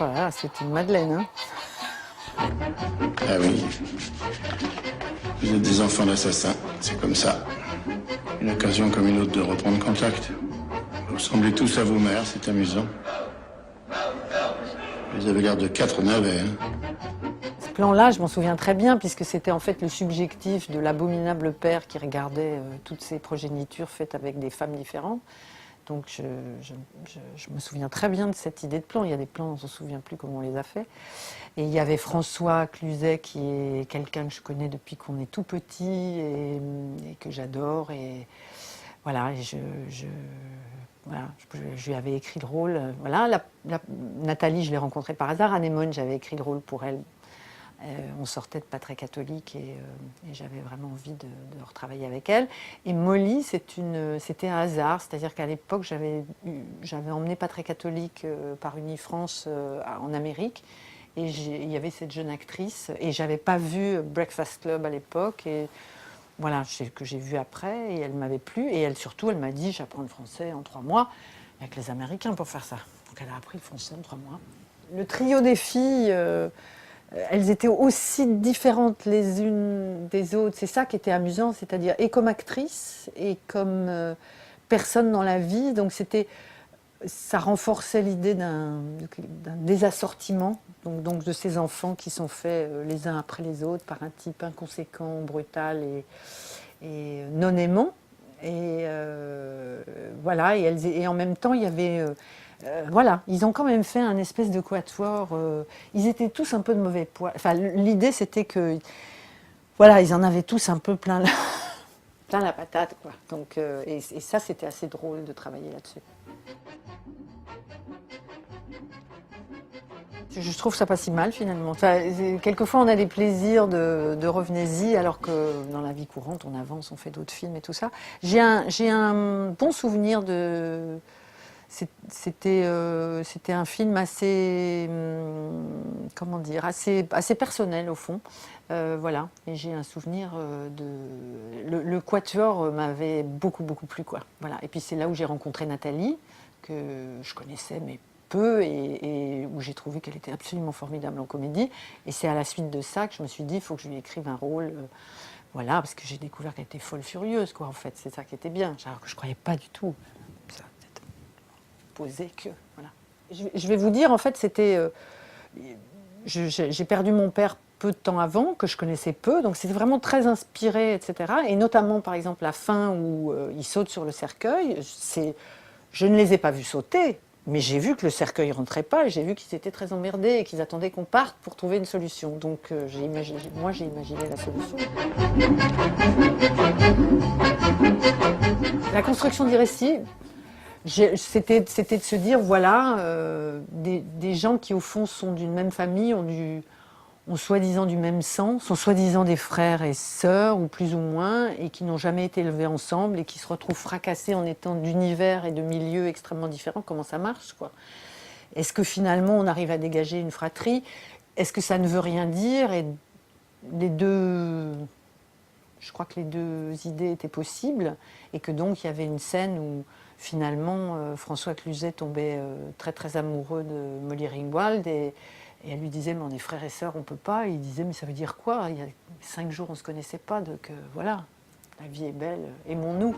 Voilà, c'est une madeleine, hein. Ah oui. Vous êtes des enfants d'assassins, c'est comme ça. Une occasion comme une autre de reprendre contact. Vous ressemblez tous à vos mères, c'est amusant. Vous avez l'air de 4 navets, hein. Ce plan-là, je m'en souviens très bien, puisque c'était en fait le subjectif de l'abominable père qui regardait toutes ses progénitures faites avec des femmes différentes. Donc je me souviens très bien de cette idée de plan. Il y a des plans, on ne se souvient plus comment on les a fait. Et il y avait François Cluzet, qui est quelqu'un que je connais depuis qu'on est tout petit et que j'adore. Et voilà, voilà, je lui avais écrit le rôle. Voilà, Nathalie, je l'ai rencontrée par hasard. Anémone, j'avais écrit le rôle pour elle. On sortait de Pas très catholique et j'avais vraiment envie de retravailler avec elle. Et Molly, c'était un hasard, c'est-à-dire qu'à l'époque, j'avais emmené Pas très catholique par Unifrance en Amérique. Et il y avait cette jeune actrice, et j'avais pas vu Breakfast Club à l'époque. Et voilà, que j'ai vu après, et elle m'avait plu. Et elle, surtout, elle m'a dit, j'apprends le français en 3 mois. Il n'y a que les Américains pour faire ça. Donc elle a appris le français en 3 mois. Le trio des filles, elles étaient aussi différentes les unes des autres. C'est ça qui était amusant, c'est-à-dire et comme actrice et comme personne dans la vie. Donc ça renforçait l'idée d'un désassortiment, donc de ces enfants qui sont faits les uns après les autres par un type inconséquent, brutal et non aimant. Et voilà, et en même temps, il y avait... voilà, ils ont quand même fait un espèce de quatuor. Ils étaient tous un peu de mauvais poil. Enfin, l'idée, c'était que... Voilà, ils en avaient tous un peu plein la patate, quoi. Donc, et ça, c'était assez drôle de travailler là-dessus. Je trouve ça pas si mal finalement. Enfin, quelquefois on a des plaisirs de revenez-y alors que dans la vie courante on avance, on fait d'autres films et tout ça. J'ai un bon souvenir de... C'était un film assez, comment dire, assez personnel au fond. Voilà, et j'ai un souvenir le quatuor m'avait beaucoup plu, quoi. Voilà. Et puis c'est là où j'ai rencontré Nathalie, que je connaissais mais peu, et où j'ai trouvé qu'elle était absolument formidable en comédie. Et c'est à la suite de ça que je me suis dit, il faut que je lui écrive un rôle. Voilà, parce que j'ai découvert qu'elle était folle furieuse, quoi, en fait. C'est ça qui était bien, alors que je ne croyais pas du tout. Ça peut-être posé que... Voilà. Je vais vous dire, en fait, c'était... j'ai perdu mon père peu de temps avant, que je connaissais peu, donc c'était vraiment très inspiré, etc. Et notamment, par exemple, la fin où il saute sur le cercueil, je ne les ai pas vus sauter, mais j'ai vu que le cercueil ne rentrait pas, et j'ai vu qu'ils étaient très emmerdés et qu'ils attendaient qu'on parte pour trouver une solution. Donc moi, j'ai imaginé la solution. La construction du récit, c'était de se dire, voilà, des gens qui, au fond, sont d'une même famille, ont soi-disant du même sang, sont soi-disant des frères et sœurs, ou plus ou moins, et qui n'ont jamais été élevés ensemble, et qui se retrouvent fracassés en étant d'univers et de milieux extrêmement différents. Comment ça marche, quoi? Est-ce que finalement on arrive à dégager une fratrie? Est-ce que ça ne veut rien dire? Et je crois que les deux idées étaient possibles, et que donc il y avait une scène où finalement François Cluzet tombait très très amoureux de Molly Ringwald, et elle lui disait, mais on est frères et sœurs, on peut pas. Et il disait, mais ça veut dire quoi? Il y a 5 jours, on se connaissait pas, donc voilà, la vie est belle, aimons-nous.